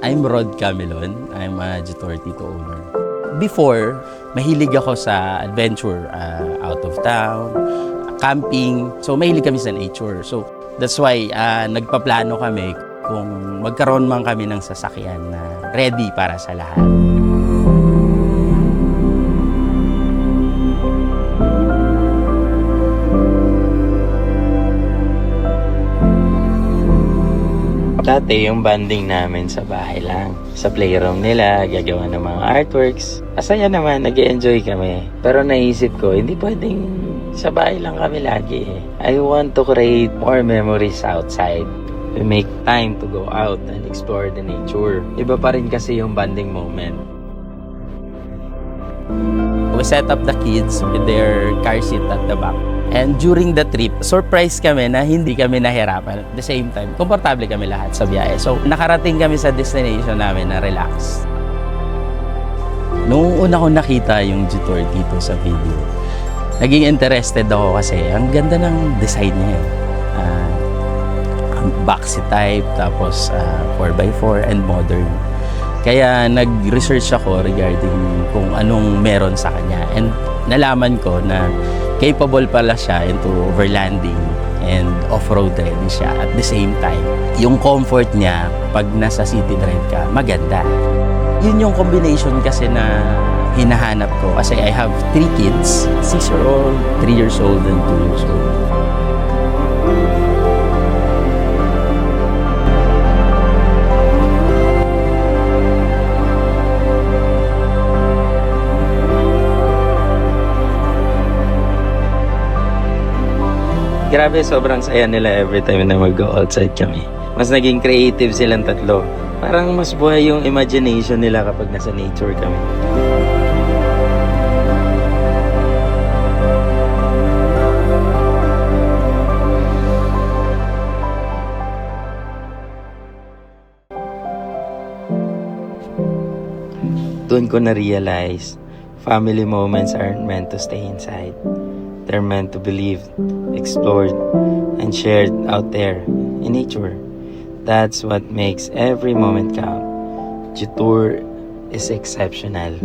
I'm Rod Camelon. I'm a Jitor Tito owner. Before, mahilig ako sa adventure, out of town, camping. So, mahilig kami sa nature. So, that's why nagpaplano kami kung magkaroon man kami ng sasakyan na ready para sa lahat. Dati yung banding namin sa bahay lang. Sa playroom nila, gagawa ng mga artworks. Asaya naman, nag-enjoy kami. Pero naisip ko, hindi pwedeng sa bahay lang kami lagi eh. I want to create more memories outside. We make time to go out and explore the nature. Iba pa rin kasi yung banding moment. We set up the kids with their car seat at the back. And during the trip, surprise kami na hindi kami nahirapan. At the same time, komportable kami lahat sa biyahe. So, nakarating kami sa destination namin na relax. Noong una ko nakita yung Jitor dito sa video, naging interested ako kasi ang ganda ng design niya. Boxy type, tapos 4x4 and modern. Kaya nag-research ako regarding kung anong meron sa kanya. And nalaman ko na capable pala siya into overlanding and off-road ready siya. At the same time, yung comfort niya pag nasa city drive ka, maganda. Yun yung combination kasi na hinahanap ko. Kasi I have 3 kids, 6-year-old, 3 years old, and 2 years old. Grabe, sobrang saya nila every time na mag-go outside kami. Mas naging creative silang tatlo. Parang mas buhay yung imagination nila kapag nasa nature kami. Doon ko na-realize, family moments aren't meant to stay inside. They're meant to be lived, explored, and shared out there in nature. That's what makes every moment count. Jitor is exceptional.